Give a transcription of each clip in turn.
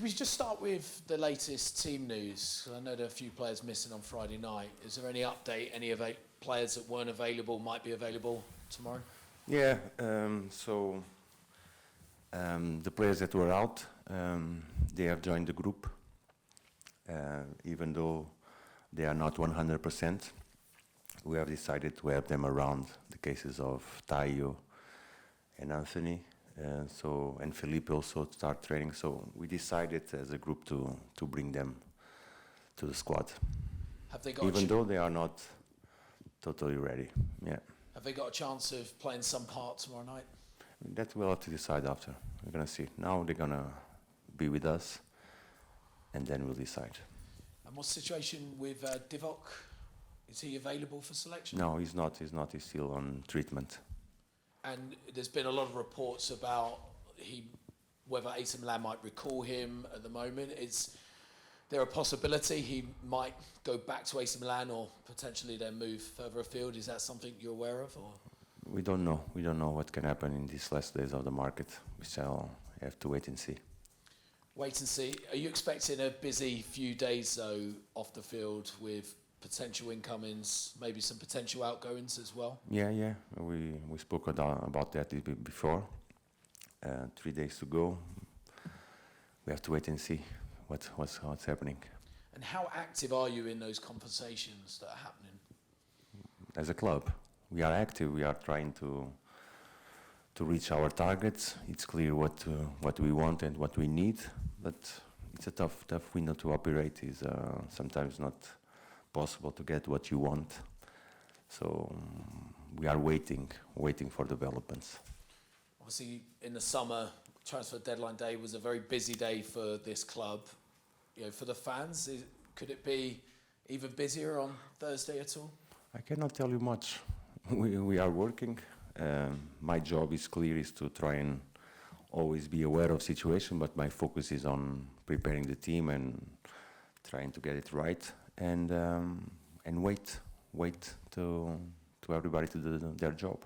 we just start with the latest team news? I know there are a few players missing on Friday night. Is there any update? Any players that weren't available might be available tomorrow? Yeah, the players that were out, they have joined the group, even though they are not 100%. We have decided to have them around the cases of Taiwo and Anthony, and Felipe also to start training. So we decided as a group to bring them to the squad, even though they are not totally ready. Yeah. Have they got a chance of playing some part tomorrow night? That we'll have to decide after. We're going to see. Now they're going to be with us, and then we'll decide. And what's the situation with Divock? Is he available for selection? No, he's not. He's not. He's still on treatment. And there's been a lot of reports about whether AC Milan might recall him at the moment. Is there a possibility he might go back to AC Milan or potentially then move further afield? Is that something you're aware of? Or? We don't know. We don't know what can happen in these last days of the market. We shall have to wait and see. Wait and see. Are you expecting a busy few days, though, off the field with potential incomings, maybe some potential outgoings as well? Yeah. We spoke about that before. 3 days to go. We have to wait and see what's happening. And how active are you in those conversations that are happening? As a club, we are active. We are trying to reach our targets. It's clear what we want and what we need, but it's a tough window to operate. Is sometimes not possible to get what you want. So we are waiting for developments. Obviously, in the summer, transfer deadline day was a very busy day for this club. For the fans, could it be even busier on Thursday at all? I cannot tell you much. We are working. My job is clear, is to try and always be aware of situation, but my focus is on preparing the team and trying to get it right, and wait to everybody to do their job.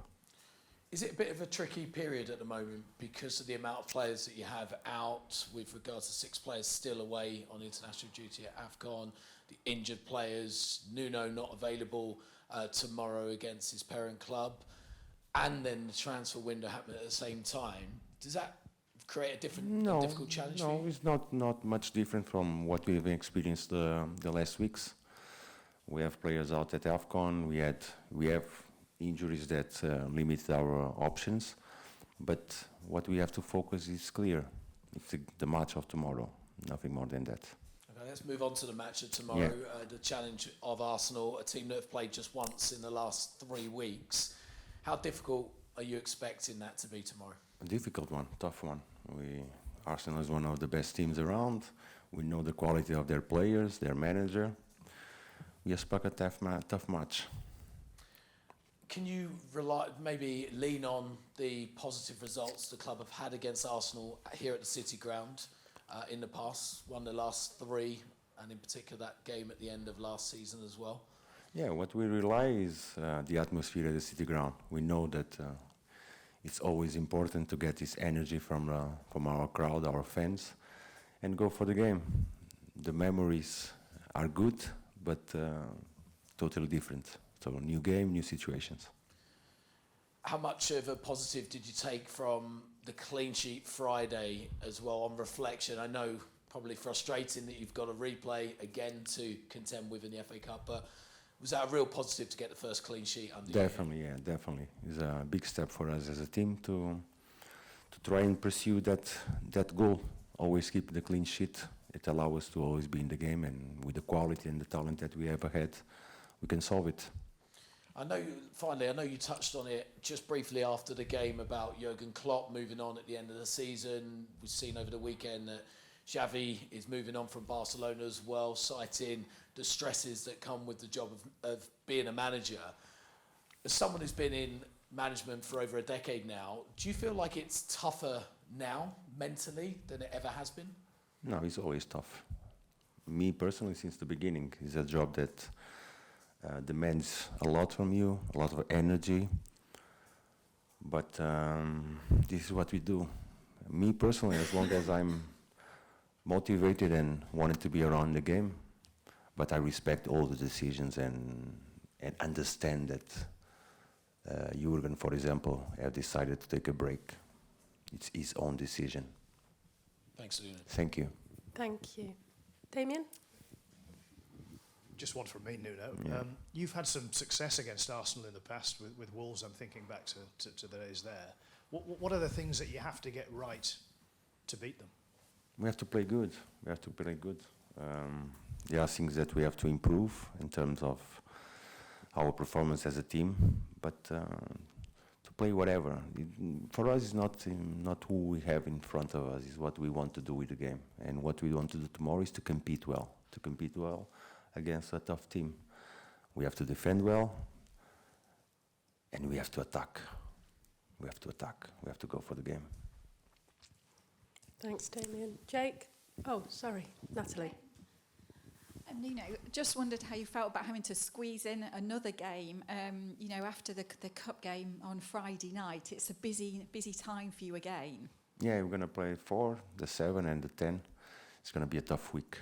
Is it a bit of a tricky period at the moment because of the amount of players that you have out, with regards to 6 players still away on international duty at AFCON, the injured players, Nuno not available tomorrow against his parent club, and then the transfer window happening at the same time? Does that create a difficult challenge for you? No, it's not much different from what we've experienced the last weeks. We have players out at AFCON. We have injuries that limit our options, but what we have to focus is clear. It's the match of tomorrow, nothing more than that. Okay, let's move on to the match of tomorrow. Yeah. The challenge of Arsenal, a team that have played just once in the last 3 weeks. How difficult are you expecting that to be tomorrow? A difficult one, tough one. Arsenal is one of the best teams around. We know the quality of their players, their manager. We expect a tough match. Can you maybe lean on the positive results the club have had against Arsenal here at the City Ground in the past, won the last 3, and in particular that game at the end of last season as well? Yeah, what we rely is the atmosphere at the City Ground. We know that it's always important to get this energy from our crowd, our fans, and go for the game. The memories are good, but totally different. So new game, new situations. How much of a positive did you take from the clean sheet Friday as well on reflection? I know probably frustrating that you've got a replay again to contend with in the FA Cup, but was that a real positive to get the first clean sheet under you? Definitely. It's a big step for us as a team to try and pursue that goal. Always keep the clean sheet. It allows us to always be in the game, and with the quality and the talent that we have ahead, we can solve it. I know you touched on it just briefly after the game about Jurgen Klopp moving on at the end of the season. We've seen over the weekend that Xavi is moving on from Barcelona as well, citing the stresses that come with the job of being a manager. As someone who's been in management for over a decade now, do you feel like it's tougher now mentally than it ever has been? No, it's always tough. Me personally, since the beginning, it's a job that demands a lot from you, a lot of energy. But this is what we do. Me personally, as long as I'm motivated and wanted to be around the game, but I respect all the decisions and understand that Jurgen, for example, have decided to take a break. It's his own decision. Thanks, Nuno. Thank you. Thank you. Damien? Just one from me, Nuno. Yeah. You've had some success against Arsenal in the past with Wolves. I'm thinking back to the days there. What are the things that you have to get right to beat them? We have to play good. We have to play good. There are things that we have to improve in terms of our performance as a team, but to play whatever. For us, it's not who we have in front of us. It's what we want to do with the game. And what we want to do tomorrow is to compete well. To compete well against a tough team. We have to defend well, and we have to attack. We have to attack. We have to go for the game. Thanks, Damien. Jake? Oh, sorry, Natalie. Nuno, just wondered how you felt about having to squeeze in another game, after the cup game on Friday night. It's a busy time for you again. Yeah, we're going to play 4, the 7 and the 10. It's going to be a tough week.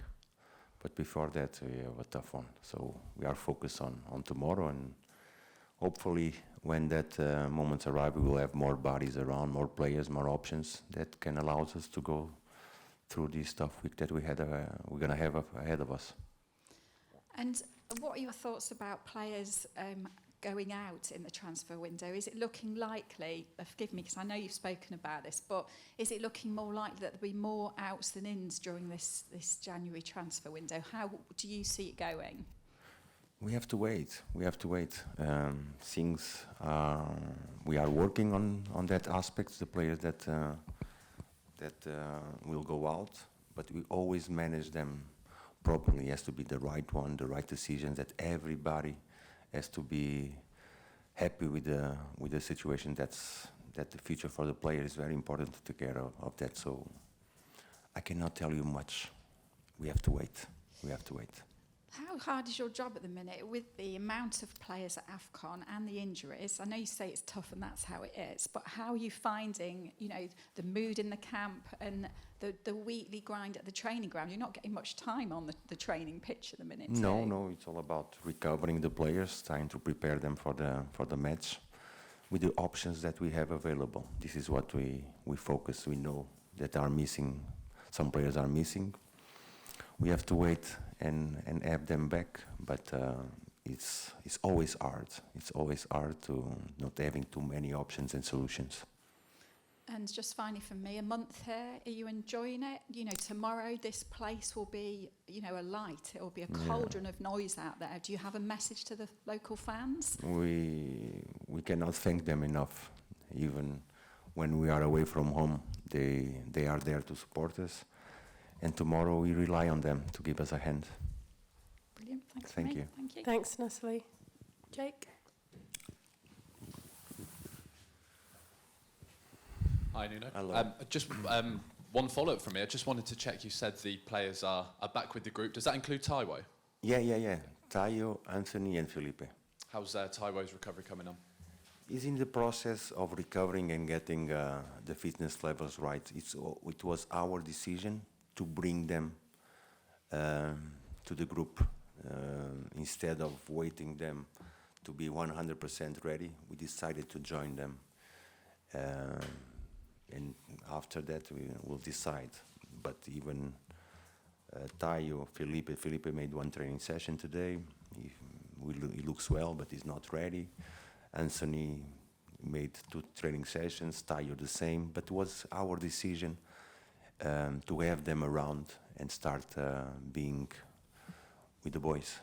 But before that, we have a tough one. So we are focused on tomorrow, and hopefully when that moment arrives, we will have more bodies around, more players, more options that can allow us to go through this tough week that we're going to have ahead of us. And what are your thoughts about players going out in the transfer window? Is it looking likely, forgive me because I know you've spoken about this, but is it looking more likely that there'll be more outs than ins during this January transfer window? How do you see it going? We have to wait. We have to wait. We are working on that aspect, the players that will go out, but we always manage them properly. It has to be the right one, the right decision, that everybody has to be happy with the situation. That the future for the player is very important to take care of that. So I cannot tell you much. We have to wait. We have to wait. How hard is your job at the minute with the amount of players at AFCON and the injuries? I know you say it's tough and that's how it is, but how are you finding, the mood in the camp and the weekly grind at the training ground? You're not getting much time on the training pitch at the minute. No, it's all about recovering the players, trying to prepare them for the match with the options that we have available. This is what we focus. We know that some players are missing. We have to wait and have them back, but it's always hard. It's always hard to not having too many options and solutions. And just finally from me, a month here, are you enjoying it? Tomorrow this place will be, a light. It will be a cauldron of noise out there. Do you have a message to the local fans? We cannot thank them enough. Even when we are away from home, they are there to support us. And tomorrow we rely on them to give us a hand. Brilliant. Thanks. Thank you. Thank you. Thanks, Natalie. Jake? Hi, Nuno. Hello. Just one follow-up from me. I just wanted to check, you said the players are back with the group. Does that include Taiwo? Yeah. Taiwo, Anthony and Felipe. How's Taiwo's recovery coming on? He's in the process of recovering and getting the fitness levels right. It was our decision to bring them to the group. Instead of waiting them to be 100% ready, we decided to join them. And after that, we will decide. But even Taiwo, Felipe made one training session today. He looks well, but he's not ready. Anthony made 2 training sessions, Taiwo the same, but it was our decision to have them around and start being with the boys.